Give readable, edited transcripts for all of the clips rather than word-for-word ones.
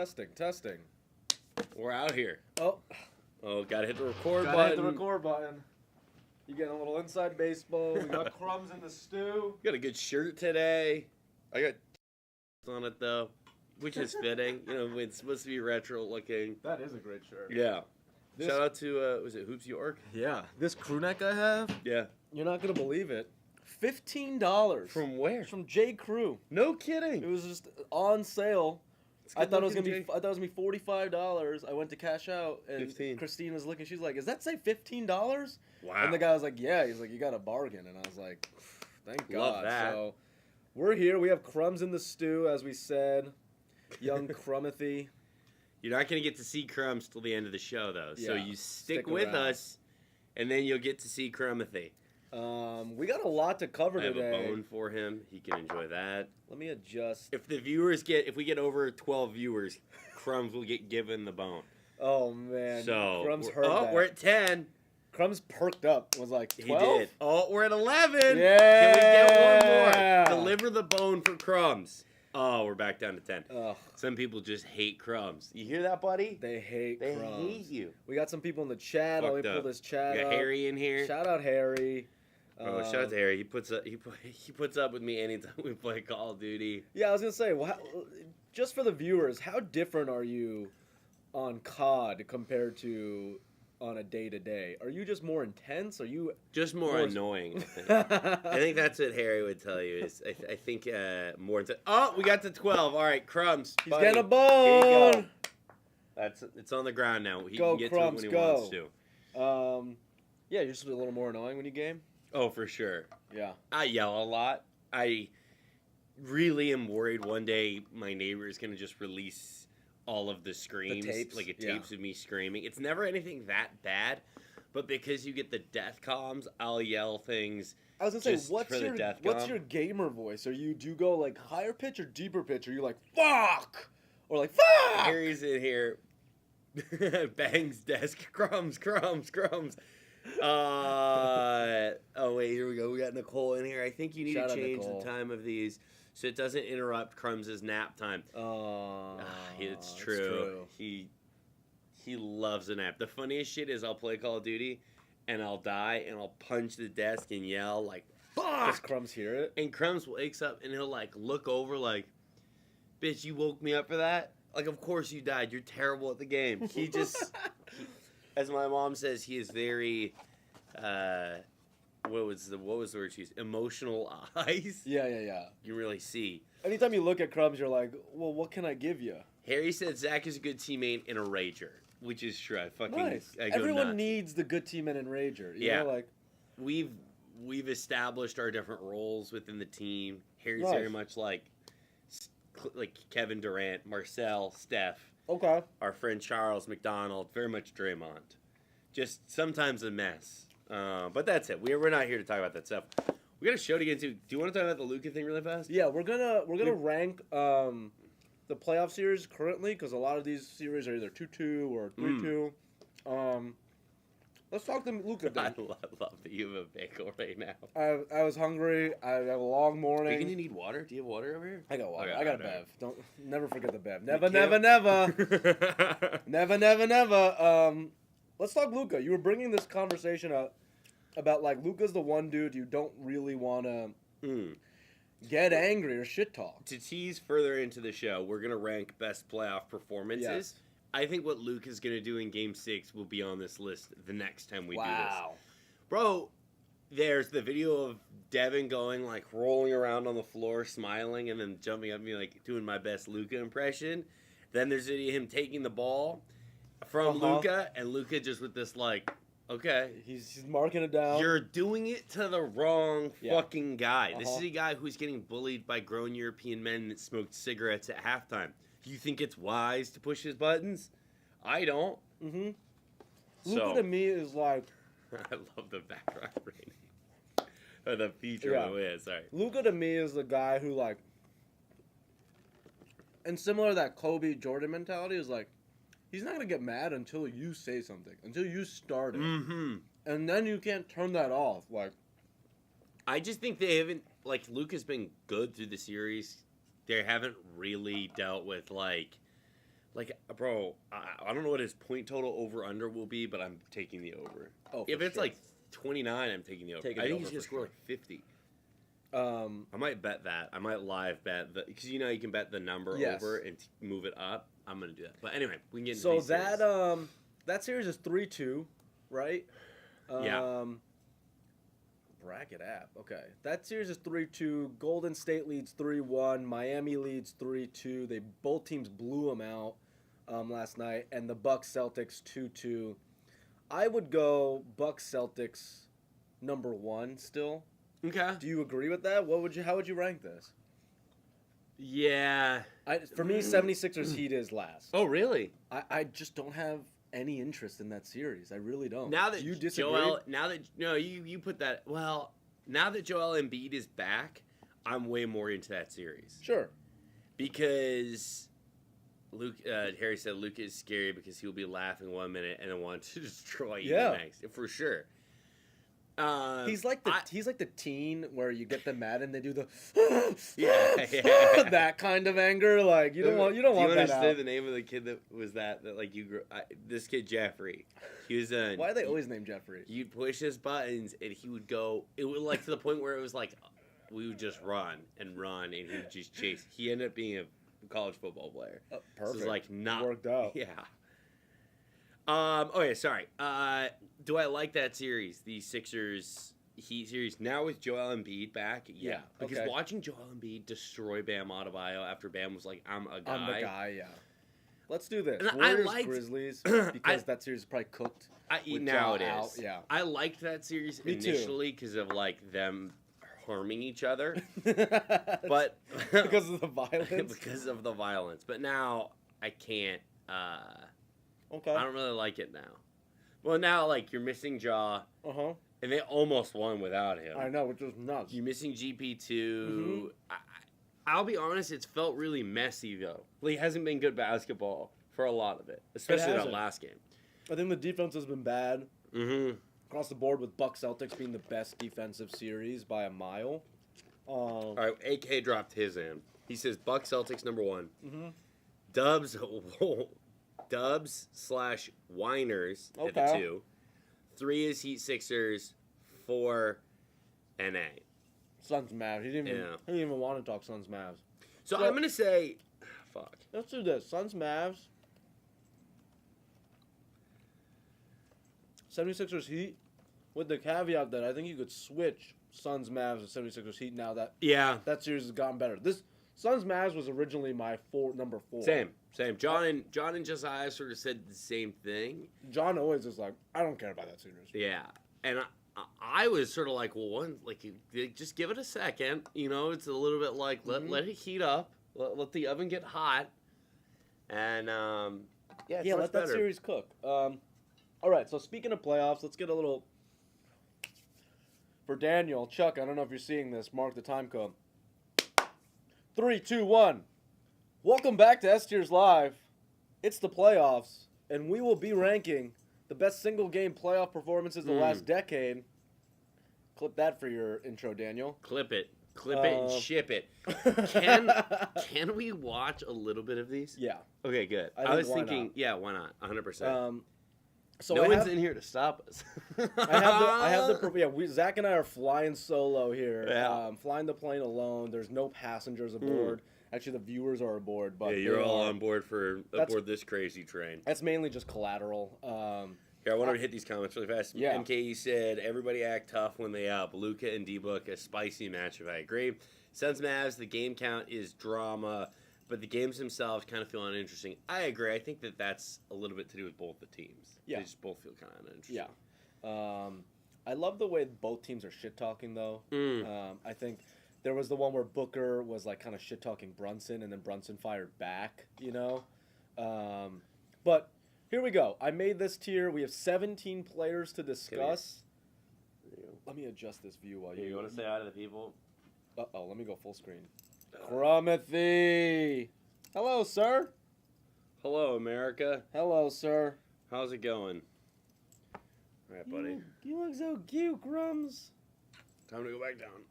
testing. We're out here. Oh, Gotta hit the record gotta button. hit the record button. You getting a little inside baseball. We got crumbs in the stew. Got a good shirt today. I got on it though, which is fitting. You know, it's supposed to be retro looking. That is a great shirt. Yeah. Shout out to was it Hoops York? Yeah. This crew neck I have. Yeah. You're not gonna believe it. $15 From where? from J. Crew. No kidding. It was just on sale. It's I thought it was good-looking, gonna be. I thought it was gonna be $45. I went to cash out, and 15. Christine was looking. She's like, "Does that say $15?" Wow. And the guy was like, "Yeah." He's like, "You got a bargain," and I was like, "Thank God." Love that. So we're here. We have crumbs in the stew, as we said. Young Crummathy. You're not gonna get to see Crumbs till the end of the show though. So Yeah, you stick stick with around. us, and then you'll get to see Crummathy. We got a lot to cover I have today. a bone for him. He can enjoy that. Let me adjust. If we get over 12 viewers, Crumbs will get given the bone. Oh man. So Crumbs heard that. we're at 10. Crumbs perked up. Was like 12? He did. Oh, we're at 11. Yeah. Can we get one more? Deliver the bone for Crumbs. Oh, we're back down to 10. Ugh, Some people just hate Crumbs. You hear that, buddy? they hate They Crumbs. hate you. We got some people in the chat. Let me Fucked pull up. this chat We got up. Harry in here. Shout out Harry. Oh, shout out to Harry. He puts up with me anytime we play Call of Duty. Yeah, I was gonna say, just for the viewers, how different are you on COD compared to on a day-to-day? Are you just more intense? Are you Just more More- annoying, I think. I think that's what Harry would tell you. Is I think more. Oh, we got to 12. All right, Crumbs. He's buddy. getting a Here you bone. go. It's on the ground now. He Go, can get Crumbs, to it when he go. wants to. Yeah, you're just a little more annoying when you game. Oh, for sure. Yeah. I yell a lot. I really am worried one day my neighbor is going to just release all of the screams. tapes? Like Yeah. tapes of me screaming. It's never anything that bad, but because you get the death comms, I'll yell things. I was gonna say, Just what's for the your death what's com? your gamer voice? Do you go like higher pitch or deeper pitch? Are you like fuck or like fuck? Harry's in here, bangs desk, crumbs. Oh wait, here we go. We got Nicole in here. I think you need Shout to out change Nicole. the time of these so it doesn't interrupt Crumbs' nap time. It's It's true. He loves a nap. The funniest shit is I'll play Call of Duty and I'll die and I'll punch the desk and yell like Does fuck. Crumbs hear it? And Crumbs wakes up and he'll like look over like, bitch, you woke me up for that? Like, of course you died. You're terrible at the game. He just, as my mom says, he is very, what was the word she used? Emotional eyes. Yeah. You really see. Anytime you look at Crumbs, you're like, well, what can I give you? Harry said Zach is a good teammate and a rager, which is true. I go Everyone nuts. needs the good team and rager. You Yeah. know, like We've established our different roles within the team. Harry's Nice. very much like Kevin Durant, Marcel, Steph. okay. Our friend Charles McDonald, very much Draymond. Just sometimes a mess. But that's it. We're not here to talk about that stuff. We got a show to get into. Do you want to talk about the Luka thing really fast? Yeah, we're gonna rank the playoff series currently because a lot of these series are either 2-2 or 3-2. Let's talk to Luka. I love that you have a bagel right now. I was hungry. I have a long Are you morning. going to need water? Do you have water over here? I got water. Okay, I got a alright. bev. Don't never forget the bev. You Never, can't- never. Let's talk Luka. You were bringing this conversation up about like Luka's the one dude you don't really want to get angry or shit talk. To tease further into the show, we're going to rank best playoff performances. Yes. I think what Luke is going to do in Game 6 will be on this list the next time we do this. Wow. Bro, there's the video of Devin going, like, rolling around on the floor, smiling, and then jumping up and me, like, doing my best Luka impression. Then there's video of him taking the ball from Luka, and Luka just with this, like, okay. He's marking it down. You're doing it to the wrong Yeah. fucking guy. This is a guy who's getting bullied by grown European men that smoked cigarettes at halftime. Do you think it's wise to push his buttons? I don't. Mm-hmm. So- Luka to me is like I love the background rating. Or the feature Yeah. of it. Sorry. Luka to me is the guy who like, and similar to that Kobe Jordan mentality is like, he's not gonna get mad until you say something, until you start it, Mm-hmm. and then you can't turn that off. Like, I just think they haven't, like, Luka's been good through the series. They haven't really dealt with, like, Like, bro, I don't know what his point total over under will be, but I'm taking the over. Oh, if it's sure. like 29, I'm taking the over. Taking I the think over he's gonna for score sure. like 50. I might bet that. I might live bet because you can bet the number Yes. over and move it up. I'm gonna do that. But anyway, we can get into So these that series. that series is 3-2, right? Yeah. Bracket app. Okay. That series is 3-2. Golden State leads 3-1. Miami leads 3-2. Both teams blew them out last night, and the Bucks Celtics 2-2. I would go Bucks Celtics number 1 still. Okay. Do you agree with that? How would you rank this? Yeah. For me, 76ers Heat is last. Oh, really? I just don't have any interest in that series. I really don't. Now that Do you disagree? you put that. Well, now that Joel Embiid is back, I'm way more into that series. Sure. Because Harry said Luka is scary because he'll be laughing 1 minute and then want to destroy you the next, for sure. He's like the teen where you get them mad and they do the yeah. that kind of anger. Like you don't want Do that you understand out. the name of the kid that was that like you grew? This kid Jeffrey. He was Why are they always named Jeffrey? You'd push his buttons and he would go. It would like to the point where it was like we would just run and he would just chase. He ended up being a college football player. Perfect. So it was like not worked out. Yeah. Okay, sorry. Do I like that series? The Sixers Heat series now with Joel Embiid back? Yeah. Because watching Joel Embiid destroy Bam Adebayo after Bam was like, I'm a guy. I'm the guy, yeah. Let's do this. And Warriors Grizzlies because that series is probably cooked. Now it is. Out, yeah. I liked that series Me initially because of like them harming each other, but because of the violence. Because of the violence. But now I can't. Okay. I don't really like it now. Well, now like you're missing Ja. And they almost won without him. I know, which was nuts. You're missing GP2. I'll be honest, it's felt really messy though. Like, it hasn't been good basketball for a lot of it, especially that last game. I think the defense has been bad. Mm-hmm. Across the board, with Bucks Celtics being the best defensive series by a mile. All right, AK dropped his in. He says Bucks Celtics number 1. Mm-hmm. Dubs/Winers at the 2. 3 is Heat Sixers. 4 NA. Suns Mavs. He didn't even want to talk Suns Mavs. So I'm gonna say, fuck. Let's do this. Suns Mavs. 76ers Heat. With the caveat that I think you could switch Suns Mavs and 76ers Heat now that that series has gotten better. This Suns Mavs was originally my number 4. Same. John and Josiah sort of said the same thing. John always is like, I don't care about that series. Yeah, and I was sort of like, well, just give it a second. It's a little bit like let it heat up, let the oven get hot, and let that series cook. All right, so speaking of playoffs, let's get a little. For Daniel, Chuck, I don't know if you're seeing this. Mark the time code. 3, 2, 1. Welcome back to S Tiers Live. It's the playoffs, and we will be ranking the best single-game playoff performances of the last decade. Clip that for your intro, Daniel. Clip it and ship it. Can we watch a little bit of these? Yeah. Okay, good. I was thinking, why not? 100%. So no one's in here to stop us. Zach and I are flying solo here. Yeah. Flying the plane alone. There's no passengers aboard. Actually, the viewers are aboard. But you're all on board aboard this crazy train. That's mainly just collateral. Here, I want to hit these comments really fast. Yeah. MKE said, everybody act tough when they up. Luka and D-Book, a spicy matchup. I agree. Suns Mavs, the game count is drama, but the games themselves kind of feel uninteresting. I agree. I think that's a little bit to do with both the teams. Yeah. They just both feel kind of uninteresting. Yeah. I love the way both teams are shit-talking, though. I think there was the one where Booker was like kind of shit-talking Brunson, and then Brunson fired back, But here we go. I made this tier. We have 17 players to discuss. Let me adjust this view while you want to say hi to the people? Uh-oh, let me go full screen. Crummathy! Hello, sir. Hello, America. Hello, sir. How's it going? All right, buddy. You look so cute, Crumbs. Time to go back down.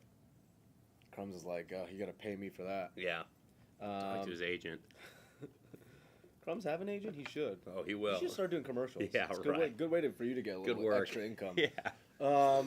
Crumbs is like, you got to pay me for that. Yeah. Talk to his agent. Crumbs have an agent? He should. Oh, he will. He should start doing commercials. Yeah, it's right. Good way for you to get a little extra income. Yeah.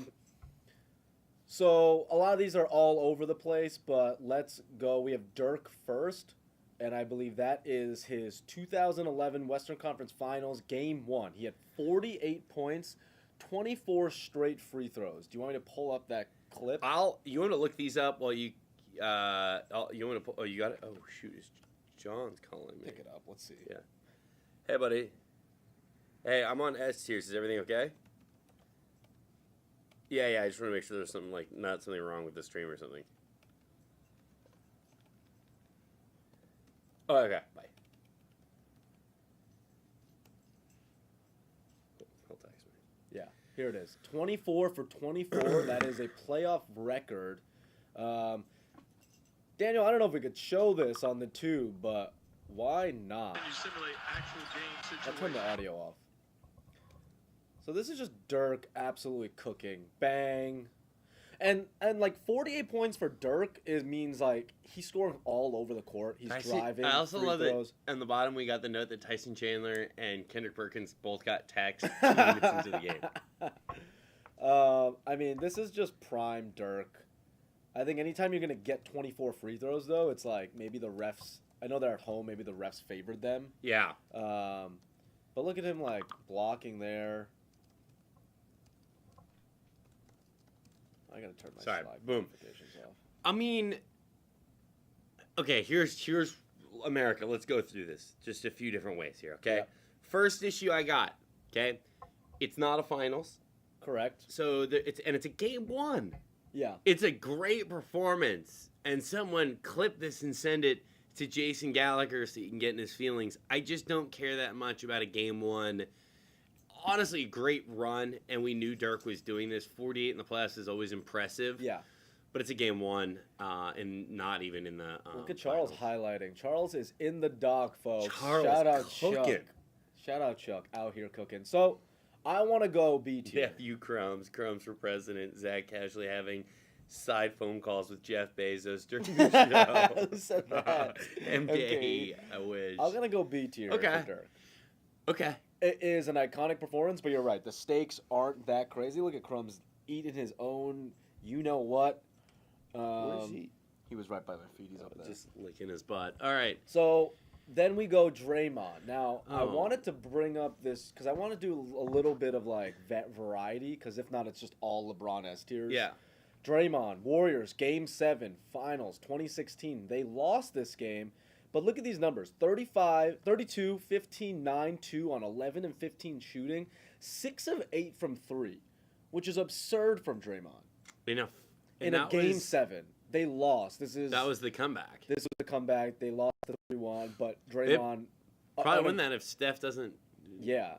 So a lot of these are all over the place, but let's go. We have Dirk first, and I believe that is his 2011 Western Conference Finals, Game 1. He had 48 points, 24 straight free throws. Do you want me to pull up that clip? You want to look these up while you you want to you got it? Oh shoot, John's calling me. Pick it up. Let's see. Yeah. Hey buddy. Hey, I'm on S tier. Is everything okay? Yeah, I just want to make sure there's something not something wrong with the stream or something. Oh, okay. Bye. He'll text me. Yeah, here it is. 24 for 24. That is a playoff record. Daniel, I don't know if we could show this on the tube, but why not? I'll turn the audio off. So this is just Dirk absolutely cooking. Bang. And like 48 points for Dirk means like he's scoring all over the court. He's driving. I also love throws. that on the bottom we got the note that Tyson Chandler and Kendrick Perkins both got text 2 minutes into the game. I mean, this is just prime Dirk. I think anytime you're going to get 24 free throws, though, it's like maybe the refs, I know they're at home, maybe the refs favored them. Yeah. But look at him, like, blocking there. I got to turn my slide notifications off. I mean, okay, here's America. Let's go through this just a few different ways here, okay? Yeah. First issue I got, okay? It's not a finals. Correct. So it's a game 1. Yeah. It's a great performance. And someone clip this and send it to Jason Gallagher so he can get in his feelings. I just don't care that much about a game 1. Honestly, great run, and we knew Dirk was doing this. 48 in the playoffs is always impressive. Yeah. But it's a game 1, and not even in the look at Charles highlighting. Charles is in the dock, folks. Charles Shout out cooking. Chuck. Shout out Chuck, out here cooking. So, I want to go B tier. Nephew Crumbs for president. Zach casually having side phone calls with Jeff Bezos during the show. Who said that? MK, I wish. I'm going to go B tier for Dirk. Okay. It is an iconic performance, but you're right. The stakes aren't that crazy. Look at Crumbs eating his own you-know-what. Where is he? He was right by my feet. He's up there. Just licking his butt. All right. So then we go Draymond. Now, I wanted to bring up this because I want to do a little bit of like vet variety because if not, it's just all LeBron S tiers. Yeah. Draymond, Warriors, Game 7, Finals, 2016. They lost this game. But look at these numbers. 35, 32, 15, 9, 2 on 11 and 15 shooting. 6 of 8 from 3, which is absurd from Draymond. In a Game 7. They lost. That was the comeback. This was the comeback. They lost the 3-1, but Draymond... Probably win that if Steph doesn't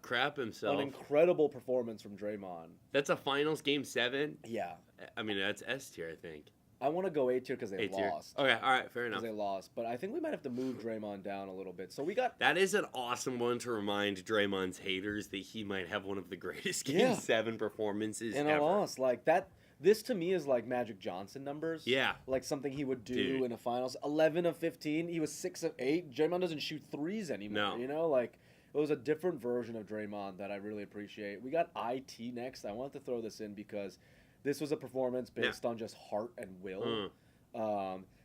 crap himself. An incredible performance from Draymond. That's a Finals Game 7? Yeah. I mean, that's S tier, I think. I want to go A tier because they lost. Okay, all right, fair enough. Because they lost, but I think we might have to move Draymond down a little bit. So we got that is an awesome one to remind Draymond's haters that he might have one of the greatest Game 7 performances in ever. a loss like that. This to me is like Magic Johnson numbers. Yeah, like something he would do in a finals. 11 of 15. He was 6 of 8. Draymond doesn't shoot threes anymore. No, you know, like it was a different version of Draymond that I really appreciate. We got IT next. I wanted to throw this in because this was a performance based on just heart and will.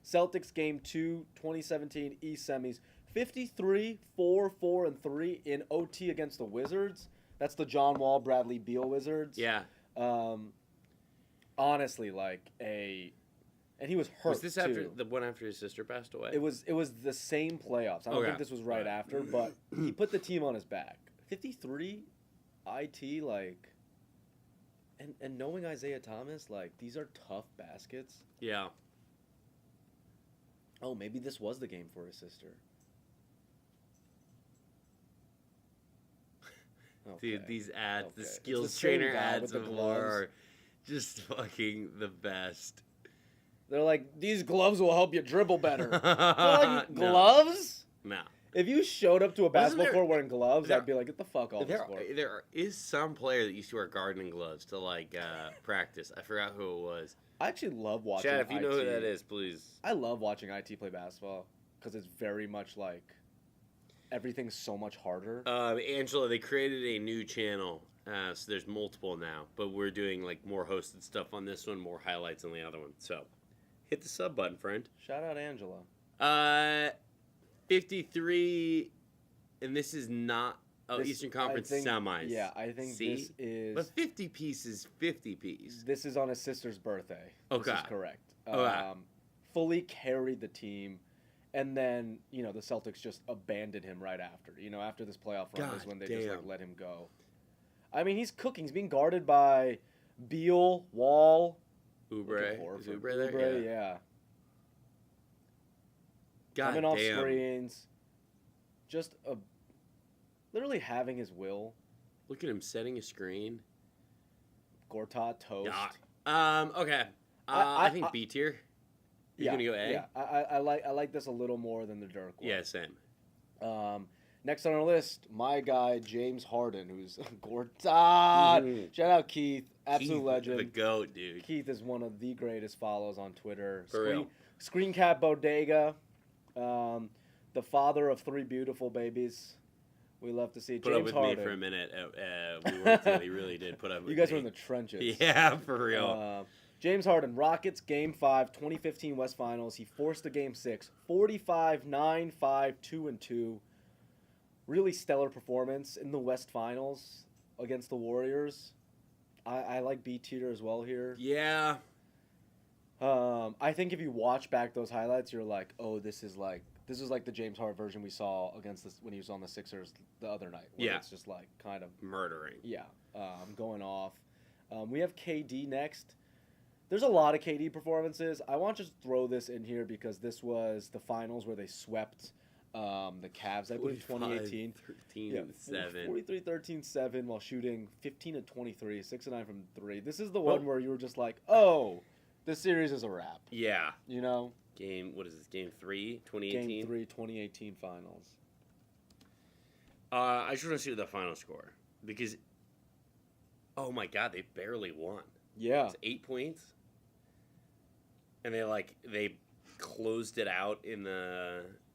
Celtics Game 2, 2017 East semis, 53, 4, 4, and 3 in OT against the Wizards. That's the John Wall, Bradley Beal Wizards. Yeah. Honestly, and he was hurt. Was this after the one after his sister passed away? It was the same playoffs. I don't think this was right after, but he put the team on his back. 53, IT, like, and knowing Isaiah Thomas, like, these are tough baskets. Yeah. Oh, maybe this was the game for his sister. Okay. Dude, these ads, the skills trainer ads with the gloves are just fucking the best. They're like, these gloves will help you dribble better. Like, gloves? No. If you showed up to a basketball court wearing gloves, I'd be like, get the fuck off the court. There is some player that used to wear gardening gloves to, like, practice. I forgot who it was. I actually love watching Chad, if you know who that is, please. I love watching IT play basketball because it's very much like everything's so much harder. Angela, they created a new channel, so there's multiple now, but we're doing like more hosted stuff on this one, more highlights on the other one. So, hit the sub button, friend. Shout out Angela. 53, and this is not Eastern Conference semis. Yeah, I think this is. But 50 piece is 50 piece. This is on his sister's birthday. Okay. This is correct. Okay. Fully carried the team, and then the Celtics just abandoned him right after. After this playoff run is when they just let him go. I mean, he's cooking. He's being guarded by Beal, Wall, Oubre. Is Oubre there? Oubre, yeah. Coming off screens, just literally having his will. Look at him setting a screen. Gortat toast. Okay. I think B tier. You're gonna go A. Yeah, I like this a little more than the Dirk one. Yeah, same. Next on our list, my guy James Harden, who's Gortat. Shout out Keith, absolute Keith, legend. The GOAT, dude. Keith is one of the greatest follows on Twitter. For real. Screen Cap Bodega, the father of 3 beautiful babies. We love to see it. Put James up with Harden. me for a minute. We worked together. He really did put up with me. You guys were in the trenches. Yeah, for real. James Harden, Rockets, Game 5, 2015 West Finals. He forced the Game 6, 45-9, 5-2-2. Really stellar performance in the West Finals against the Warriors. I like B tier as well here. Yeah. I think if you watch back those highlights, you're like, oh, this is like the James Harden version we saw against this when he was on the Sixers the other night. Where it's just like kind of murdering. Yeah, going off. We have KD next. There's a lot of KD performances. I want to just throw this in here because this was the finals where they swept the Cavs, I believe, 2018. 43-13-7 while shooting 15-23, 6 of 9 from 3. This is the one where you were just like, oh, this series is a wrap. Yeah. What is this, Game 3, 2018? Game 3, 2018 finals. I just want to see the final score because, oh my God, they barely won. Yeah. It's 8 points. And they closed it out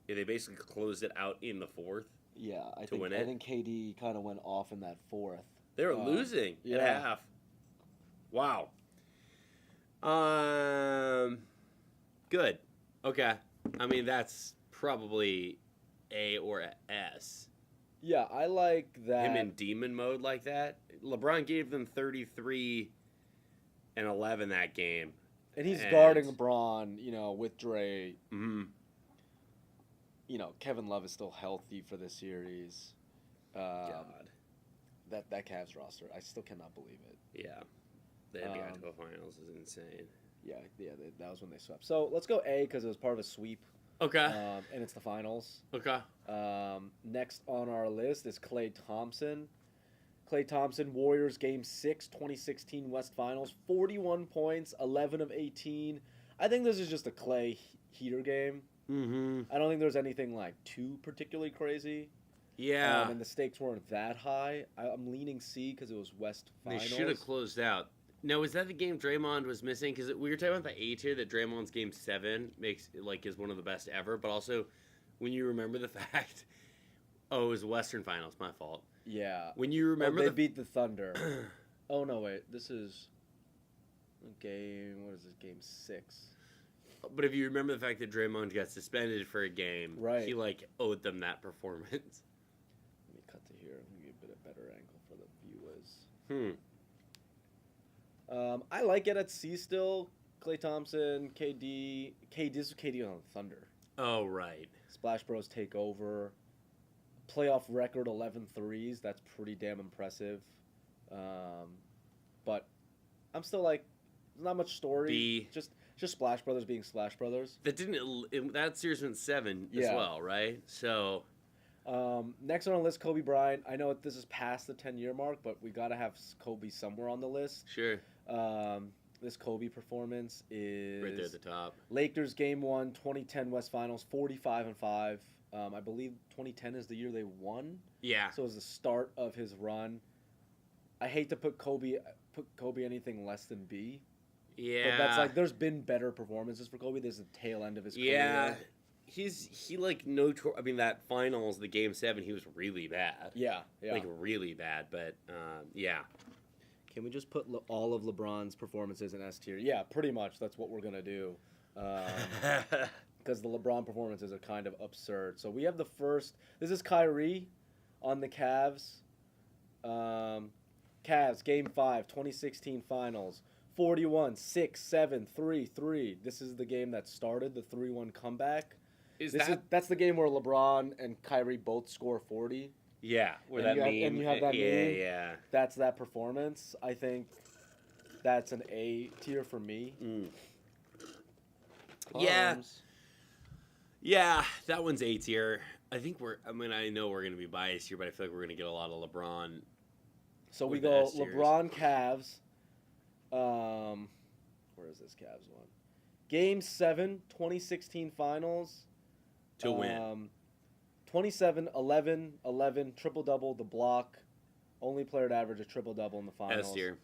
they basically closed it out in the fourth. Yeah, I win it. I think KD kind of went off in that fourth. They were losing at half. Wow. Good. Okay. I mean, that's probably A or S. Yeah, I like that. Him in demon mode like that. LeBron gave them 33 and 11 that game. And he's guarding LeBron, with Dre. Mm-hmm. Kevin Love is still healthy for this series. God. That Cavs roster, I still cannot believe it. Yeah. The NBA Finals is insane. Yeah, that was when they swept. So let's go A because it was part of a sweep. Okay. And it's the finals. Okay. Next on our list is Klay Thompson. Klay Thompson, Warriors, Game 6, 2016 West Finals. 41 points, 11 of 18. I think this is just a Klay heater game. Mm-hmm. I don't think there's anything too particularly crazy. Yeah. And the stakes weren't that high. I'm leaning C because it was West Finals. They should have closed out. Now, was that the game Draymond was missing? Because we were talking about the A tier that Draymond's Game 7 is one of the best ever. But also, when you remember the fact, it was Western Finals, my fault. Yeah. When you remember they beat the Thunder. Oh, no, wait. This is Game 6. But if you remember the fact that Draymond got suspended for a game, right. He owed them that performance. Let me cut to here. Let me get a better angle for the viewers. I like it at C still. Klay Thompson, KD. This is KD on the Thunder. Oh, right. Splash Bros take over. Playoff record 11 threes. That's pretty damn impressive. But I'm still not much story. B. Just Splash Brothers being Splash Brothers. That series went 7 as well, right? So. Next on the list, Kobe Bryant. I know this is past the 10-year mark, but we got to have Kobe somewhere on the list. Sure. This Kobe performance is right there at the top. Lakers Game 1, 2010 West Finals, 45-5. I believe 2010 is the year they won. Yeah. So it was the start of his run. I hate to put Kobe anything less than B. Yeah. But that's there's been better performances for Kobe. This is the tail end of his career. Yeah. he like I mean, that finals, the game 7, he was really bad. Yeah. Like really bad. But yeah. Can we just put all of LeBron's performances in S tier? Yeah, pretty much. That's what we're gonna do. Because the LeBron performances are kind of absurd. So we have the first. This is Kyrie on the Cavs. Cavs Game 5, 2016 Finals. 41, 6, 7, 3, 3. This is the game that started the 3-1 comeback. That's the game where LeBron and Kyrie both score 40. Yeah, where and that you have that meme. Yeah. That's that performance. I think that's an A tier for me. Yeah. Yeah, that one's A tier. I know we're going to be biased here, but I feel like we're going to get a lot of LeBron. So we go LeBron Cavs. Where is this Cavs one? Game 7, 2016 Finals. To win. 27, 11, 11, triple-double, the block. Only player to average a triple-double in the finals. S tier.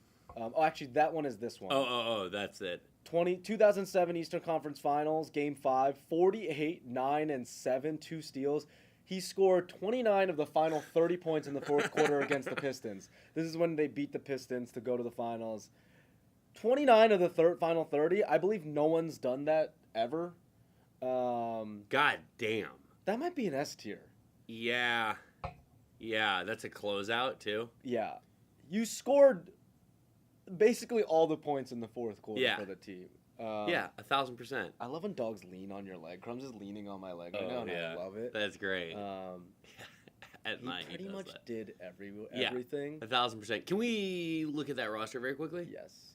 Actually, that one is this one. Oh, that's it. 2007 Eastern Conference Finals, Game 5, 48, 9, and 7, 2 steals. He scored 29 of the final 30 points in the fourth quarter against the Pistons. This is when they beat the Pistons to go to the finals. 29 of the final 30. I believe no one's done that ever. God damn. That might be an S tier. Yeah, that's a closeout too. Yeah. You scored basically all the points in the fourth quarter for the team. 1,000%. I love when dogs lean on your leg. Crumbs is leaning on my leg right now, and I love it. That's great. At he night, pretty much that. did everything. 1,000%. Can we look at that roster very quickly? Yes.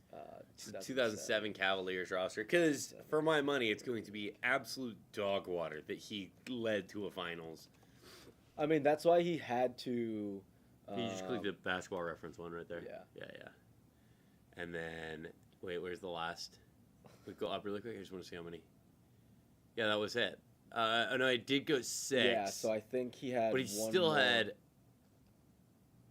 2007 Cavaliers roster, because for my money, it's going to be absolute dog water that he led to a finals. I mean, that's why he had to. You just click the basketball reference one right there. Yeah. And then, wait, where's the last? We go up really quick. I just want to see how many. Yeah, that was it. No, I did go 6. Yeah, so I think he had. But he still had.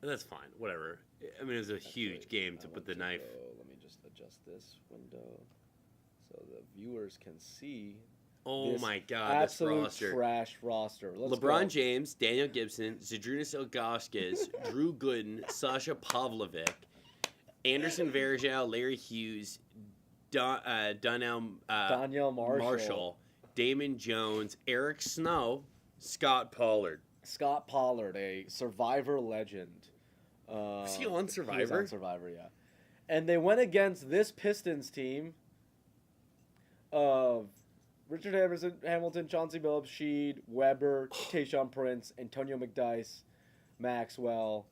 That's fine. Whatever. I mean, it was a huge game to put the knife. Let me just adjust this window so the viewers can see. Oh my God, this roster. Trash roster. LeBron James, Daniel Gibson, Zydrunas Ilgauskas, Drew Gooden, Sasha Pavlovic, Anderson Varejao, Larry Hughes, Donnell Marshall, Damon Jones, Eric Snow, Scott Pollard. Scott Pollard, a Survivor legend. Was he on Survivor? He was on Survivor, yeah. And they went against this Pistons team of Richard Hamilton, Chauncey Billups, Sheed, Weber, Tayshaun Prince, Antonio McDyess, Maxwell.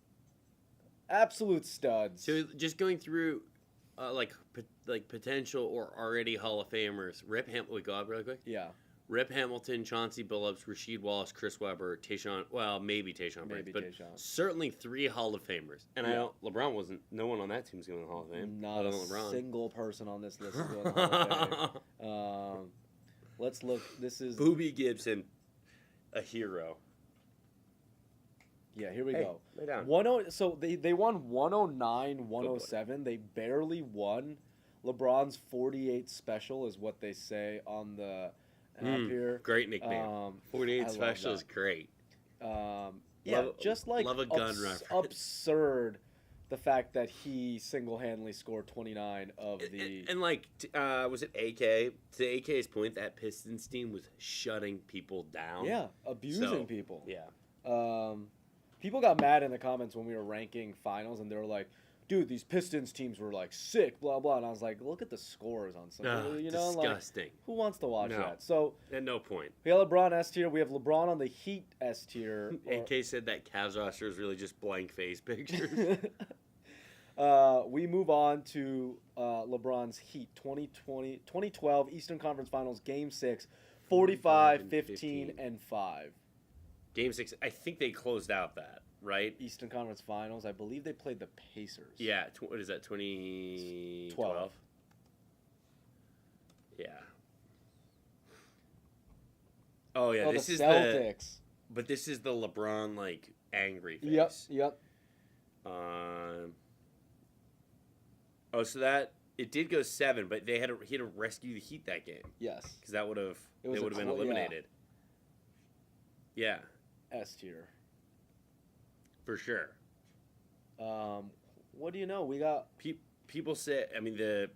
Absolute studs. So just going through like potential or already Hall of Famers. We go up really quick? Yeah. Rip Hamilton, Chauncey Billups, Rasheed Wallace, Chris Webber, maybe Tayshaun Prince, but certainly 3 Hall of Famers. And LeBron wasn't. No one on that team's going to the Hall of Fame. Not a single person on this list is going to the Hall of Fame. Let's look. This is Boobie Gibson, a hero. Yeah, here we go. Lay down. So they won 109, 107. They barely won. LeBron's 48 special is what they say on the app here. Great nickname. 48 special is great. Love a gun reference. Absurd. The fact that he single-handedly scored 29 of the... And was it AK? To AK's point, that Pistons team was shutting people down. Yeah, abusing people. Yeah. People got mad in the comments when we were ranking finals, and they were like, dude, these Pistons teams were, sick, blah, blah. And I was like, look at the scores on some. Disgusting. Who wants to watch that? So at no point. We have LeBron S tier. We have LeBron on the Heat S tier. AK said that Cavs roster is really just blank face pictures. We move on to LeBron's Heat 2012 Eastern Conference Finals Game 6, 45, 15, and 5. Game 6, I think they closed out that, right? Eastern Conference Finals, I believe they played the Pacers. Yeah, what is that, 2012? Yeah. Oh, yeah, this is Celtics. But this is the LeBron, angry face. Yep. So that it did go 7, but he had to rescue the Heat that game. Yes, because they would have been eliminated. Yeah, S tier. for sure. What do you know? We got People say, I mean, the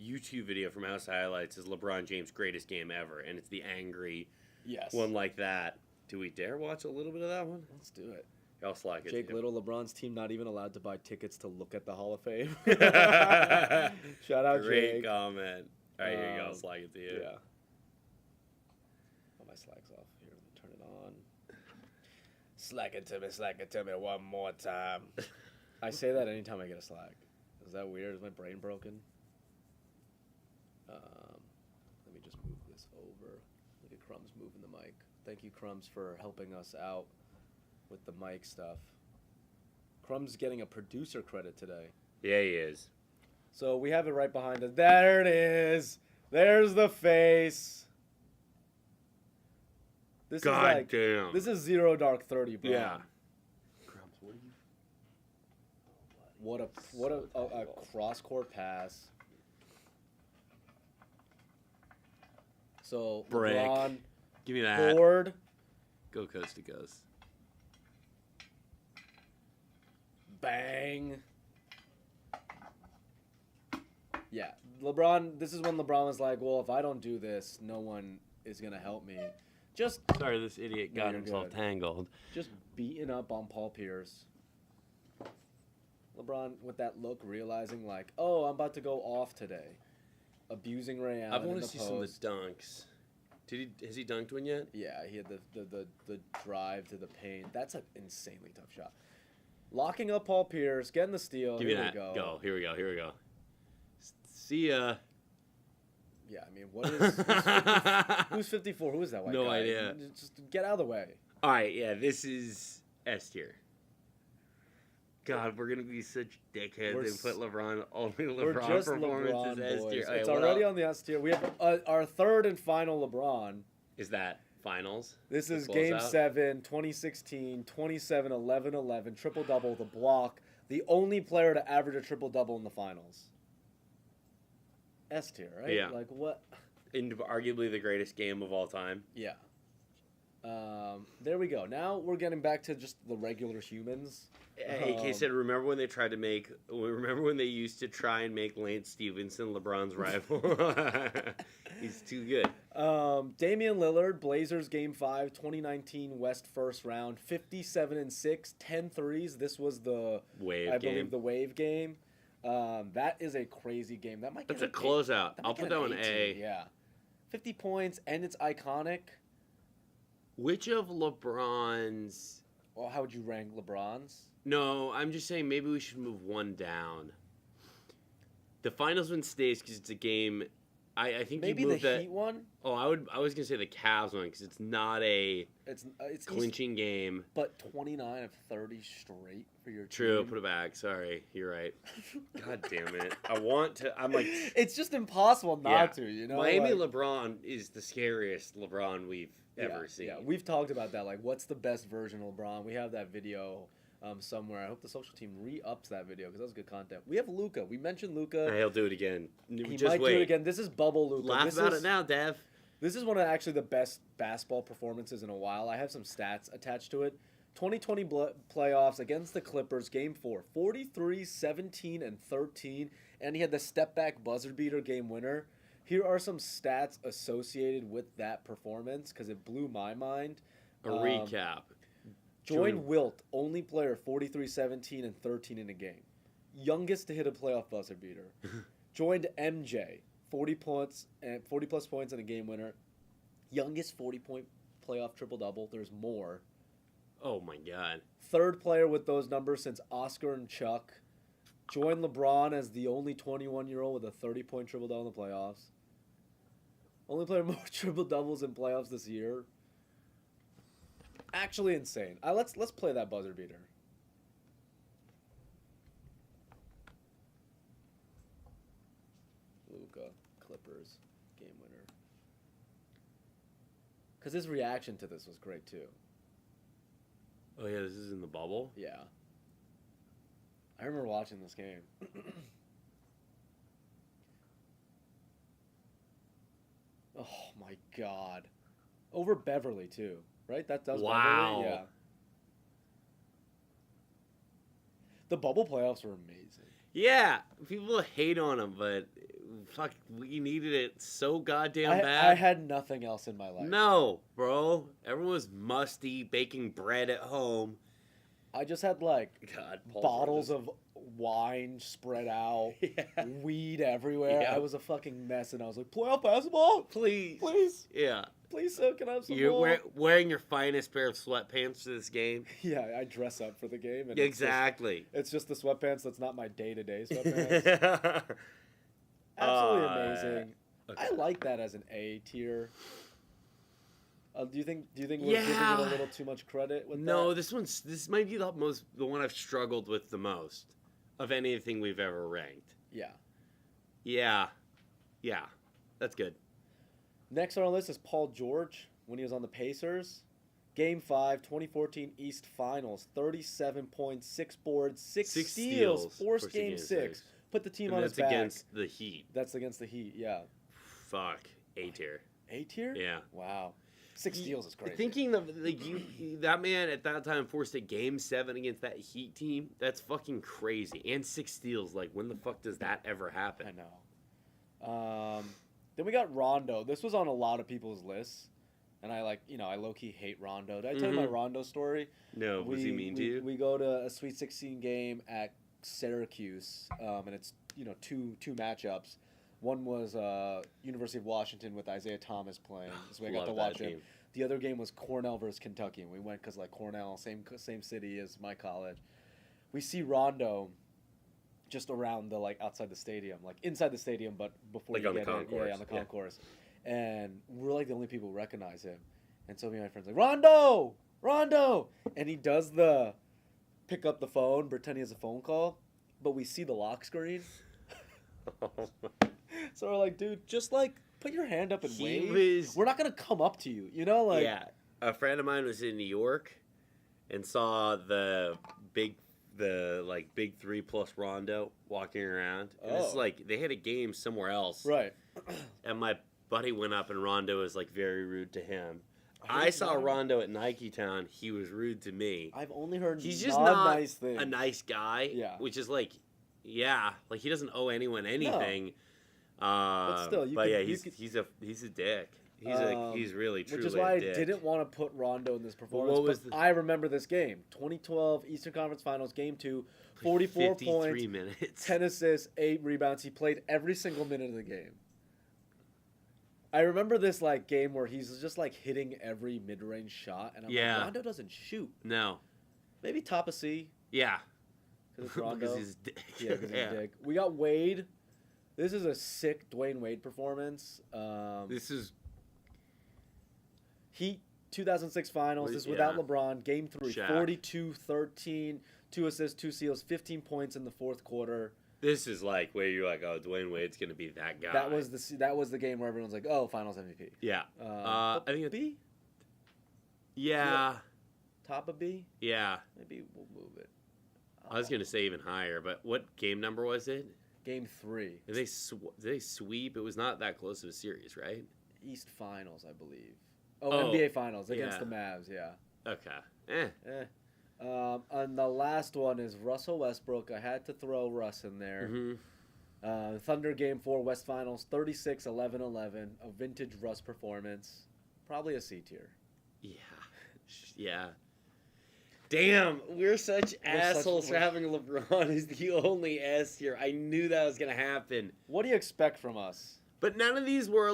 YouTube video from House Highlights is LeBron James' greatest game ever, and it's the angry one like that. Do we dare watch a little bit of that one? Let's do it. I'll slack it. Jake Little, LeBron's team, not even allowed to buy tickets to look at the Hall of Fame. Shout out, Great Jake. comment. All right, here you go. I'll slack it to you. Yeah. Oh, my slack's off. Here, let me turn it on. Slack it to me one more time. I say that anytime I get a slack. Is that weird? Is my brain broken? Let me just move this over. Look at Crumbs moving the mic. Thank you, Crumbs, for helping us out with the mic stuff. Crumbs getting a producer credit today. Yeah, he is. So we have it right behind us. There it is. There's the face. This God is like, damn. This is Zero Dark 30, bro. Yeah. Crumbs, what a cross court pass. So Brick. LeBron, Give me that. board, Go coast to coast. bang. Yeah, LeBron. This is when LeBron was like, "Well, if I don't do this, no one is gonna help me." Just Sorry, this idiot No, got you're himself good. tangled. Just beating up on Paul Pierce. LeBron with that look, realizing like, "Oh, I'm about to go off today," abusing Ray Allen. I want in to the see some of post. the dunks. Has he dunked one yet? Yeah, he had the drive to the paint. That's an insanely tough shot. Locking up Paul Pierce, getting the steal. Give me Here that. we go. Go. Here we go. Here we go. See ya. Yeah, I mean, what is who's 54? Who is that white guy? No idea. Just get out of the way. All right, yeah, this is S tier. God, we're gonna be such dickheads We're and put LeBron only We're LeBron just performances LeBron S boys. tier. Okay, It's what already else? on the S tier. We have our third and final LeBron. Is that finals? This is To Game close out? 7, 2016, 27, 11, 11, triple-double, the block. The only player to average a triple-double in the finals. S tier, right? Yeah. Like, what? In arguably the greatest game of all time. Yeah. There we go. Now we're getting back to just the regular humans. AK said, remember when they used to try and make Lance Stevenson LeBron's rival? He's too good. Damian Lillard, Blazers Game 5, 2019 West first round, 57-6, 10 threes. This was the Wave game. believe the wave game. That is a crazy game. That might get That's a an closeout. that might I'll get put that one an A. Yeah. 50 points, and it's iconic. Which of LeBron's... Well, how would you rank LeBron's? No, I'm just saying maybe we should move one down. The finals one stays because it's a game... I think Maybe you the moved that... Heat one? Oh, I was going to say the Cavs one because it's not a It's clinching game. but 29 of 30 straight for your True, team. put it back. Sorry, you're right. God damn it. I'm like... It's just impossible not Yeah. to, you know? Miami like, LeBron is the scariest LeBron we've ever seen. Yeah, we've talked about that. Like, what's the best version of LeBron? We have that video somewhere. I hope the social team re-ups that video because that was good content. We have Luka. We mentioned Luka. He'll do it again. He Just might wait. do it again. This is bubble Luka. Laugh about it now, Dev. This is one of actually the best basketball performances in a while. I have some stats attached to it. 2020 playoffs against the Clippers, Game 4, 43, 17, and 13. And he had the step-back buzzer beater game winner. Here are some stats associated with that performance because it blew my mind. A recap. Joined Wilt, only player, 43, 17, and 13 in a game. Youngest to hit a playoff buzzer beater. Joined MJ, 40 plus points and a game winner. Youngest 40-point playoff triple-double. There's more. Oh, my God. Third player with those numbers since Oscar and Chuck. Joined LeBron as the only 21-year-old with a 30-point triple-double in the playoffs. Only player more triple-doubles in playoffs this year. Actually insane. Let's play that buzzer beater. Luka, Clippers, game winner. Because his reaction to this was great too. Oh, yeah, this is in the bubble? Yeah. I remember watching this game. Oh my God. Over Beverly too. right? That was Wow. Beverly? Yeah. The bubble playoffs were amazing. Yeah, people hate on him, but fuck, we needed it so goddamn I bad. had nothing else in my life. No, bro. Everyone was musty, baking bread at home. I just had like God, Paul bottles George's- of wine spread out, Yeah. weed everywhere. Yeah. I was a fucking mess, and I was like, playoff basketball? Please. Please. Yeah. Please, sir, can I have some You're more? wearing your finest pair of sweatpants to this game. Yeah, I dress up for the game. And Exactly. It's just the sweatpants that's not my day-to-day sweatpants. Absolutely amazing. Okay. I like that as an A tier. Do you think we're giving it Yeah. a little too much credit with No, that? this might be the one I've struggled with the most of anything we've ever ranked. Yeah. Yeah. That's good. Next on our list is Paul George when he was on the Pacers. Game 5, 2014 East Finals. 37 points, 6 boards, 6 steals. Forced game 6. Put the team And on that's his back. against the Heat. That's against the Heat, yeah. Fuck. A tier. A tier? Yeah. Wow. 6 steals is crazy. Thinking of that man at that time forced a game 7 against that Heat team, that's fucking crazy. And 6 steals, like when the fuck does that ever happen? I know. Then we got Rondo. This was on a lot of people's lists. And I I low-key hate Rondo. Did I tell you my Rondo story? No, was he mean to you? We go to a Sweet 16 game at Syracuse, and it's, two matchups. One was University of Washington with Isaiah Thomas playing, so we got to Love watch that him. game. The other game was Cornell versus Kentucky, and we went because Cornell, same city as my college. We see Rondo just around the outside the stadium, inside the stadium, but before Like you on the get in, concourse, on the yeah. concourse, and we're the only people who recognize him. And so me and my friends Rondo, and he does the pick up the phone, pretend he has a phone call, but we see the lock screen. So we're like, dude, just put your hand up and He wave. was- We're not gonna come up to you, Yeah, a friend of mine was in New York and saw the big 3 plus Rondo walking around. And it's Oh. they had a game somewhere else, Right. and my buddy went up and Rondo was very rude to him. I I didn't saw know. Rondo at Nike Town. He was rude to me. I've only heard He's just not nice things. a nice guy. Yeah. Which is he doesn't owe anyone anything. But still, he's a dick. He's really truly which is why a I dick. didn't want to put Rondo in this performance. what was but I remember this game, 2012 Eastern Conference Finals, Game 2, 44 53 points, minutes. 10 assists, 8 rebounds. He played every single minute of the game. I remember this game where he's just hitting every mid-range shot, and I'm Yeah. like, Rondo doesn't shoot. No. Maybe top of C Yeah. because it's Rondo. Because he's a dick. Yeah, because he's a dick. We got Wade. This is a sick Dwayne Wade performance. This is Heat 2006 Finals. This is without Yeah. LeBron. Game 3, Shaq. 42-13, 2 assists, 2 steals, 15 points in the fourth quarter. This is where you're oh, Dwayne Wade's gonna be that guy. That was the game where everyone's like, oh, Finals MVP. Yeah. I I think B, Yeah. top of B. Yeah. Maybe we'll move it. I was gonna say even higher, but what game number was it? Game 3, Did they sweep? It was not that close of a series, right? East Finals, I believe. Oh, Oh, NBA Finals against yeah. the Mavs. Yeah. Okay. And the last one is Russell Westbrook. I had to throw Russ in there. Mm-hmm. Thunder Game 4 West Finals, 36-11-11. A vintage Russ performance. Probably a C tier. Yeah. Yeah. Damn, we're such assholes for having LeBron as the only S here. I knew that was gonna happen. What do you expect from us? But none of these were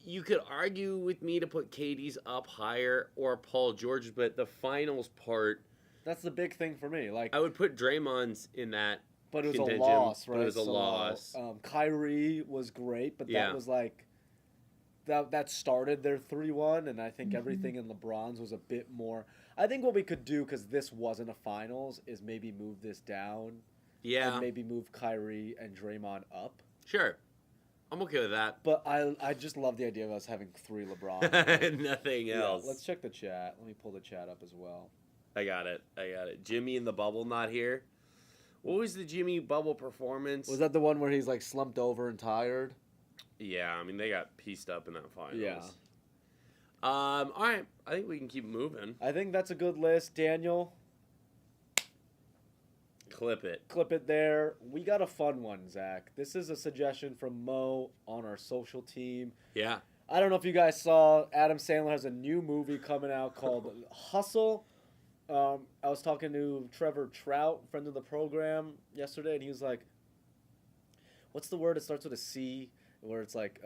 you could argue with me to put KD's up higher or Paul George, but the finals part, That's the big thing for me. I would put Draymond's in that. But it was contingent, a loss, but right? it was a loss. Kyrie was great, but Yeah. that was that started their 3-1, and I think everything in LeBron's was a bit more. I think what we could do, because this wasn't a finals, is maybe move this down. Yeah. And maybe move Kyrie and Draymond up. Sure. I'm okay with that. But I just love the idea of us having 3 LeBron. Nothing else. Let's check the chat. Let me pull the chat up as well. I got it. Jimmy in the bubble not here. What was the Jimmy bubble performance? Was that the one where he's slumped over and tired? Yeah, I mean they got pieced up in that finals. Yeah. All right. I think we can keep moving. I think that's a good list. Daniel, Clip it. clip it there. We got a fun one, Zach. This is a suggestion from Mo on our social team. Yeah. I don't know if you guys saw, Adam Sandler has a new movie coming out called Hustle. I was talking to Trevor Trout, friend of the program, yesterday, and he was like, what's the word? It starts with a C, where it's like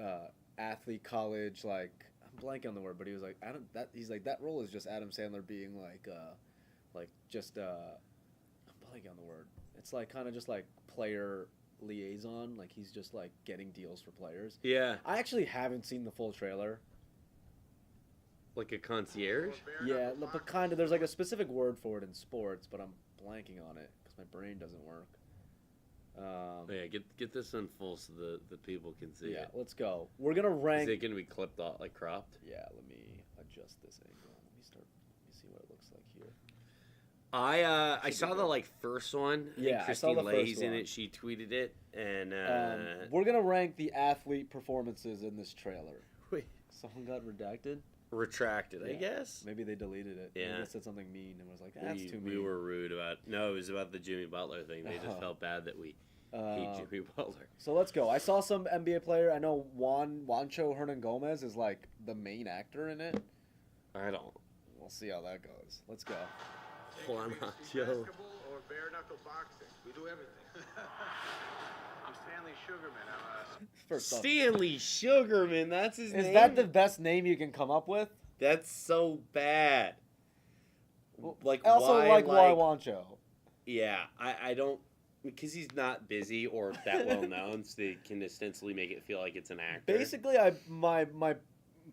athlete, college, like, I'm blanking on the word, but he was like, he's like, that role is just Adam Sandler being like just, I'm blanking on the word. It's like kind of just like player liaison, like he's just like getting deals for players. Yeah. I actually haven't seen the full trailer. Like a concierge? Yeah, but kind of. There's like a specific word for it in sports, but I'm blanking on it because my brain doesn't work. Yeah, get this in full so the people can see Yeah, it. let's go. We're gonna rank. Is it gonna be clipped off, like cropped? Yeah, let me adjust this angle. Let me see what it looks like here. I saw the like first one. I think Yeah, I saw Christine the first Lay's in one. it. She tweeted it, and We're gonna rank the athlete performances in this trailer. wait, Someone got redacted. retracted. I Yeah. guess. Maybe they deleted it. Maybe Yeah. they said something mean and was like, "That's too We mean." were rude about. No, it was about the Jimmy Butler thing. They just Oh. felt bad that we hate Jimmy Butler. So let's go. I saw some NBA player. I know Juancho Hernan-Gomez is like the main actor in it. I don't. We'll see how that goes. Let's go. Juan Joe. Basketball or bare knuckle boxing. We do everything. I'm Stanley Sugarman. First off, Stanley Sugarman. That's his name. is that the best name you can come up with? That's so bad. Like Also, why Juancho? Yeah, I don't, because he's not busy or that well known, so they can ostensibly make it feel like it's an actor. Basically, my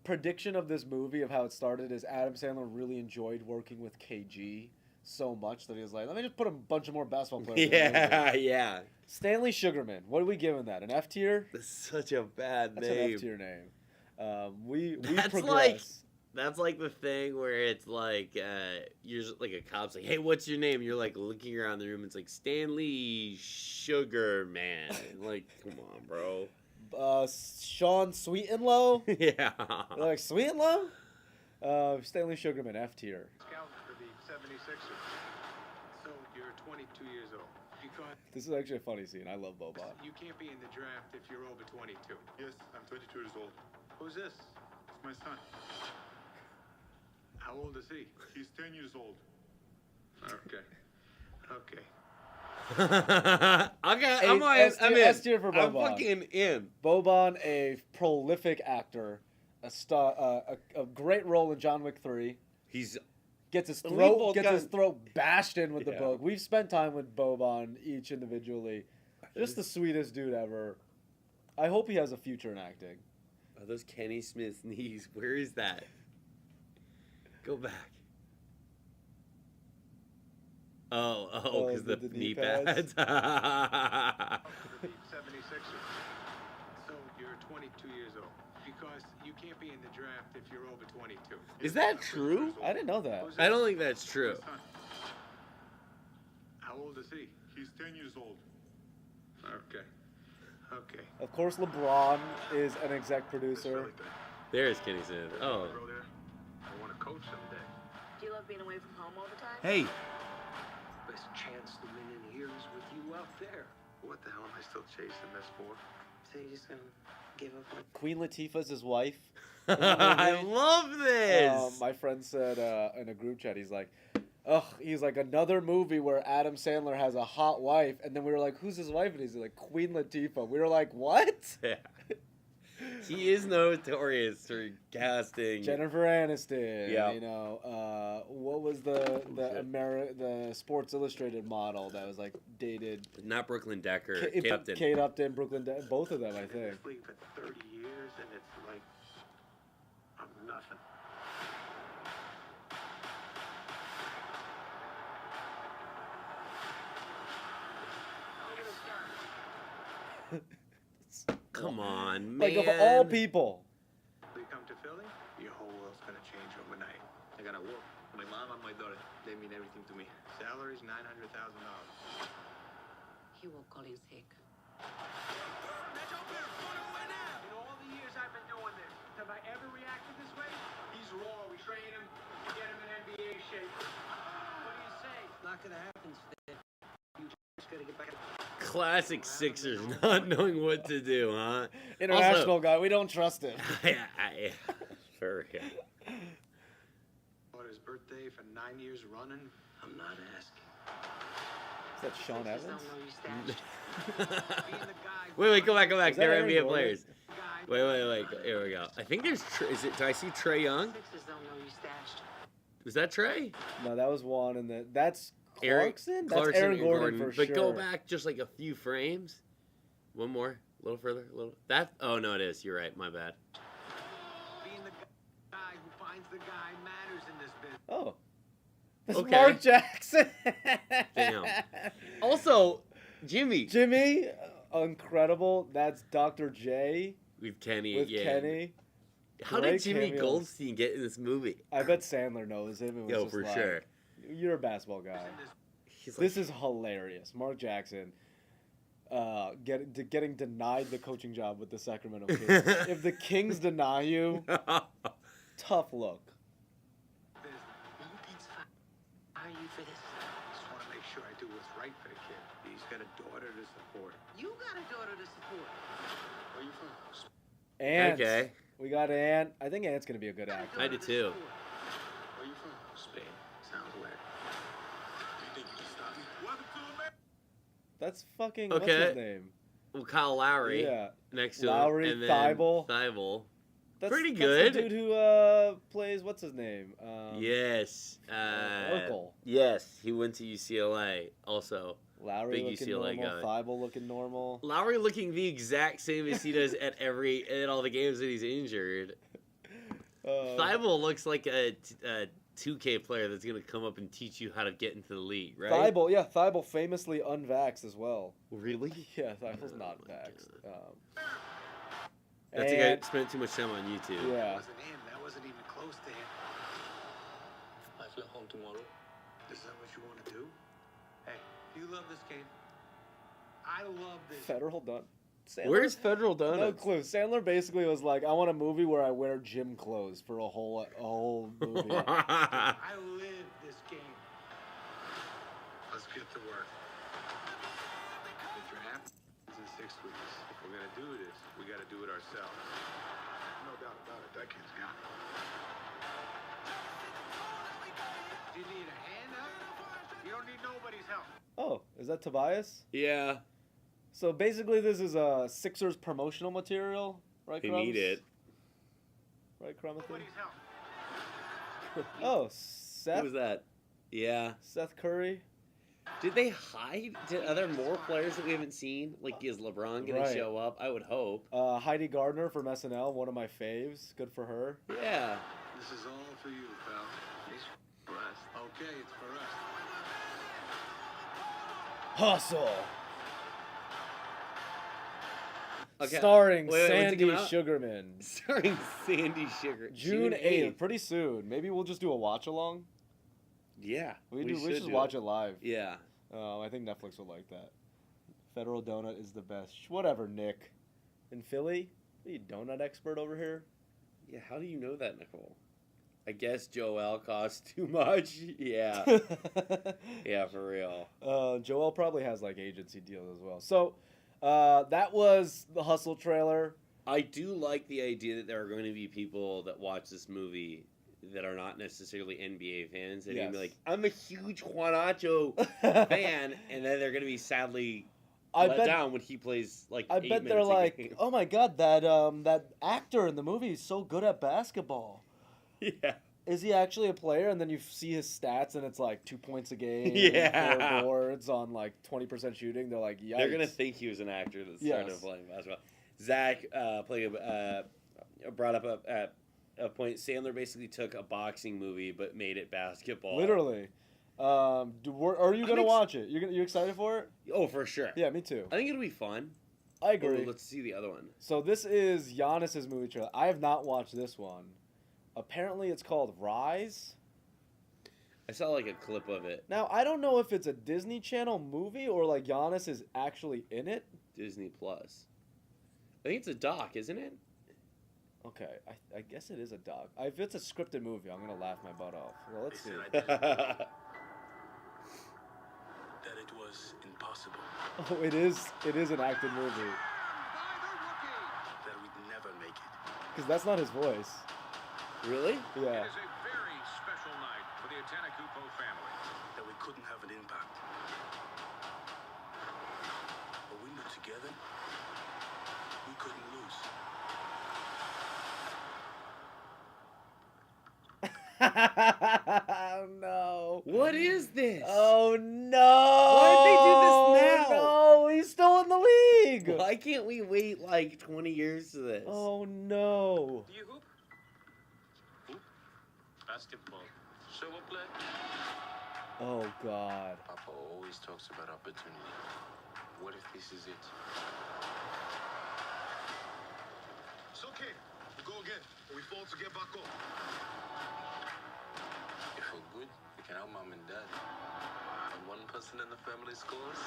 prediction of this movie, of how it started, is Adam Sandler really enjoyed working with KG so much that he was like, let me just put a bunch of more basketball players. in the Yeah, movie. yeah. Stanley Sugarman. What are we giving that? An F tier? That's such a bad That's name. an F tier name. We That's progress. That's like the thing where it's like, you're just like a cop's like, hey, what's your name? You're like looking around the room. It's like Stanley Sugarman. Like, come on, bro. Sean Sweetenlow. Yeah. Like Sweetenlow. Stanley Sugarman, F tier. Scout for the 76ers. So you're 22 years old. Because This is actually a funny scene. I love Boban. you can't be in the draft if you're over 22. Yes, I'm 22 years old. Who's this? It's my son. How old is he? He's 10 years old. Okay. Okay. Okay, I'm in. S tier for I'm Boban. fucking in. Boban, a prolific actor, a great role in John Wick 3. He's Gets his We throat both gets his got- throat bashed in with the Yeah. book. We've spent time with Boban each individually. Just the sweetest dude ever. I hope he has a future in acting. Are those Kenny Smith's knees? Where is that? Go back. Oh, because the the knee knee pads. pads. For the 76ers. So you're 22 years old. Because you can't be in the draft if you're over 22. Is that true? I didn't know that. Who's I this? don't think that's true. My son. How old is he? He's 10 years old. Okay. Okay. Of course, LeBron is an exec It's producer. really good. There's Kenny Smith. Oh. Go there. I want to coach someday. Do you love being away from home all the time? Hey. Best chance to win in here is with you out there. What the hell am I still chasing this for? So you're just gonna give up on Queen Latifah's his wife. I love this. My friend said in a group chat, he's like, another movie where Adam Sandler has a hot wife, and then we were like, who's his wife? And he's like, Queen Latifah. We were like, what? Yeah. He is notorious for casting. Jennifer Aniston. Yeah. You know, what was the Sports Illustrated model that was like dated? Not Brooklyn Decker. Kate Upton. Kate Upton, Brooklyn, both of them, I Been in think. this league for 30 years, and it's like I'm nothing. Come on, man. Like of all people. You come to Philly, your whole world's gonna change overnight. I gotta work. My mom and my daughter, they mean everything to me. Salary's $900,000. he will call in sick. In all the years I've been doing this, Have I ever reacted this way? He's raw. We train him, get him in NBA shape. What do you say? Not gonna happen today. You just gotta get back. Classic Sixers not knowing what to do, huh? International guy, we don't trust him. Yeah, for real. On his birthday for 9 years running? I'm not asking. Is that Sean Sixers Evans? don't know you stashed. Being the guy Wait, go back. Is that They're Aaron NBA Gordon? players. guy. Wait. Here we go. I think there's. Is it? Do I see Trey Young? Sixers don't know you stashed. Was that Trey? No, that was one, and that's Eric- Clarkson. Clarkson That's Aaron and Gordon for But sure. go back just like a few frames. One more, a little further, a little. That. Oh no, it is. You're right. My bad. Being the guy who finds the guy matters in this business. Oh, this is Okay. Mark Jackson. Damn. Also, Jimmy Jimmy, incredible. That's Dr. J with Kenny. with yeah. Kenny. How did Great Jimmy cameos. Goldstein get in this movie? I bet Sandler knows him. And was Yo, just for like, sure. You're a basketball guy. He's like, This is hilarious. Mark Jackson getting denied the coaching job with the Sacramento Kings. If the Kings deny you, tough look. Are you for this? Just want to make sure I do what's right for the kid. He's got a daughter to support. You got a daughter to support. Where you from? Ant. Okay. We got Ant. I think Ant's going to be a good actor. I do too. Where you from? Spain. Sounds wet. You think you can stop me? Welcome to America. That's fucking, Okay. what's his name? Well, Kyle Lowry Yeah. next to Lowry, him, and then Thibault. Pretty That's good. the dude who plays, what's his name? Yes. Urkel. Yes, he went to UCLA. Also, Lowry Big looking UCLA normal. guy. Thibault looking normal. Lowry looking the exact same as he does at all the games that he's injured. Thibault looks like a 2K player that's gonna come up and teach you how to get into the league, right? Thibault famously unvaxxed as well. Really? Yeah, Thibault's Oh not my vaxxed. That's a guy that spent too much time on YouTube. That Yeah. wasn't him. That wasn't even close to him. I fly home tomorrow. Is that what you want to do? Hey, you love this game. I love this. Federal Done. Where's Federal No Donuts? clue. Sandler basically was like, I want a movie where I wear gym clothes for a whole movie. I live this game. Let's get to work. The draft is in 6 weeks. If we're gonna do this, we gotta do it ourselves. No doubt about it. That kid's got it. Do you need a hand up? You don't need nobody's help. Oh, is that Tobias? Yeah, So basically, this is a Sixers promotional material, right? they Crumbs? need it. Right, Crumbs? Nobody's help. Oh, Who Seth. was that? Yeah. Seth Curry. Did they hide? Are there more players that we haven't seen? Like, is LeBron gonna Right. show up? I would hope. Heidi Gardner from SNL, one of my faves. Good for her. Yeah. This is all for you, pal. It's for us. Okay, it's for us. Hustle. Okay. Starring Wait, when's it Sandy come out? Sugarman. Starring Sandy Sugar. June 8th, pretty soon. Maybe we'll just do a watch along. Yeah. We should just do watch it live. Yeah. I think Netflix would like that. Federal Donut is the best. Whatever, Nick. In Philly? Are you a donut expert over here? Yeah. How do you know that, Nicole? I guess Joel costs too much. Yeah. Yeah, for real. Joel probably has like agency deals as well. So that was the Hustle trailer. I do like the idea that there are going to be people that watch this movie that are not necessarily NBA fans. They're going to be Yes. like, I'm a huge Juanacho fan, and then they're going to be sadly I let bet down when he plays like I 8 bet they're minutes a like, game. oh my god, that actor in the movie is so good at basketball. Yeah. Is he actually a player? And then you see his stats, and it's like 2 points a game, Yeah. 4 boards on like 20% shooting. They're like, yikes. They're going to think he was an actor that's Yes. started playing basketball. Zach brought up a point. Sandler basically took a boxing movie but made it basketball. Literally. Are you gonna ex- watch it? You excited for it? Oh, for sure. Yeah, me too. I think it'll be fun. I agree. Oh, let's see the other one. So this is Giannis's movie trailer. I have not watched this one. Apparently, it's called Rise. I saw like a clip of it. Now I don't know if it's a Disney Channel movie or like Giannis is actually in it. Disney Plus. I think it's a doc, isn't it? Okay, I guess it is a doc. If it's a scripted movie, I'm gonna laugh my butt off. Well, let's see. That it was impossible. Oh, it is an acted movie. That we'd never make it. Because that's not his voice. Really? Yeah. It is a very special night for the Atanacupo family. That we couldn't have an impact. But we knew together, we couldn't lose. Oh no. What is this? Oh no. Why did they do this now? No, he's still in the league. Why can't we wait like 20 years to this? Oh no. Do you hoop? Hoop? Basketball. S'il vous plaît? Oh god. Papa always talks about opportunity. What if this is it? It's okay. We go again. We fall to get back up. If we're good, we can help mom and dad. When one person in the family scores,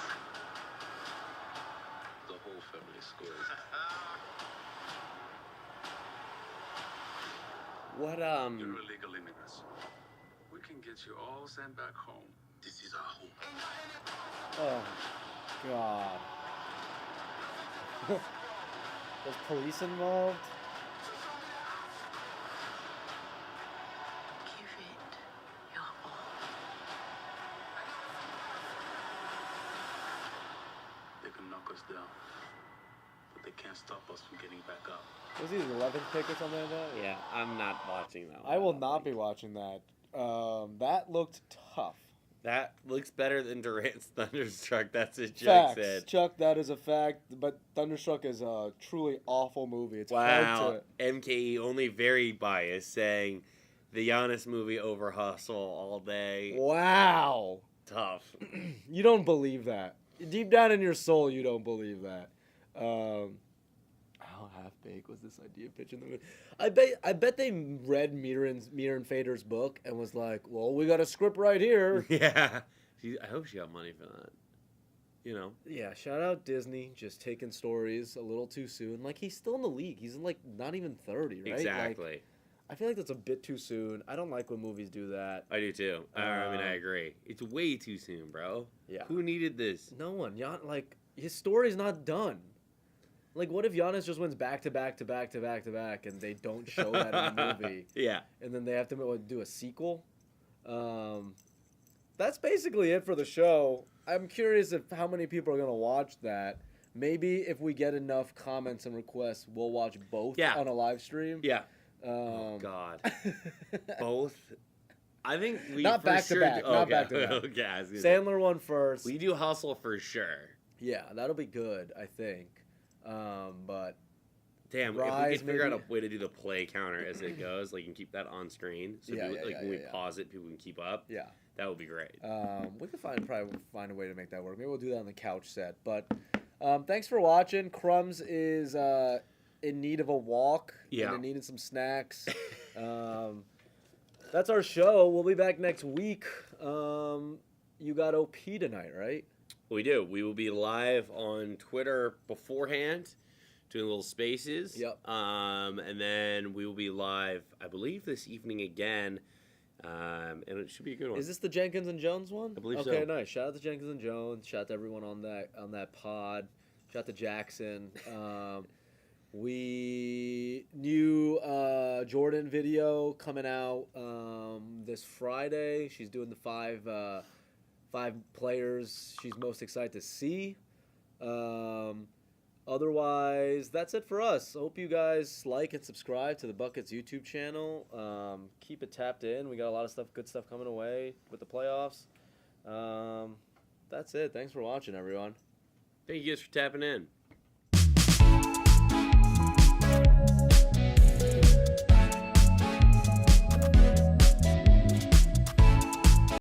the whole family scores. What, You're illegal immigrants. We can get you all sent back home. This is our home. Oh god. There's police involved? Give it your all. They can knock us down, but they can't stop us from getting back up. Was he his 11th pick or something like that? yeah, I'm not watching that one. I will not be watching that. That looked tough. That looks better than Durant's Thunderstruck. That's what Chuck Facts. said. Chuck, that is a fact. But Thunderstruck is a truly awful movie. It's hard Wow. to... MKE only very biased, saying the Giannis movie over Hustle all day. Wow. Tough. You don't believe that. Deep down in your soul, you don't believe that. How half-baked was this idea pitch in the movie? I bet they read Mir and Fader's book and was like, well, we got a script right here. Yeah. I hope she got money for that. You know? Yeah, shout out Disney, just taking stories a little too soon. Like, he's still in the league. He's like not even 30, right? Exactly. Like, I feel like that's a bit too soon. I don't like when movies do that. I do too. I mean, I agree. It's way too soon, bro. Yeah. Who needed this? No one. Like, his story's not done. Like, what if Giannis just wins back to back to back to back to back and they don't show that in the movie? Yeah. And then they have to do a sequel? That's basically it for the show. I'm curious how many people are going to watch that. Maybe if we get enough comments and requests, we'll watch both on a live stream. Yeah. Oh, God. Both? I think we Not for back sure to back. Not back to back. Okay, I was gonna Sandler won first. We do Hustle for sure. Yeah, that'll be good, I think. But damn, if Rise, we could figure out maybe? a way to do the play counter as it goes, like, and keep that on screen, so Yeah, people, yeah, like yeah, when we yeah. pause it, people can keep up. yeah, That would be great. we could probably find a way to make that work. Maybe we'll do that on the couch set. But thanks for watching. Crumbs is in need of a walk. Yeah. And needed some snacks. That's our show. We'll be back next week. You got OP tonight, right? We do. We will be live on Twitter beforehand, doing little spaces. Yep. And then we will be live, I believe, this evening again. And it should be a good one. Is this the Jenkins and Jones one? I believe so. Okay, nice. Shout out to Jenkins and Jones. Shout out to everyone on that pod. Shout out to Jackson. We new Jordan video coming out this Friday. She's doing the five players she's most excited to see. Otherwise, that's it for us. I hope you guys like and subscribe to the Buckets YouTube channel. Keep it tapped in. We got a lot of good stuff coming away with the playoffs. That's it. Thanks for watching, everyone. Thank you guys for tapping in.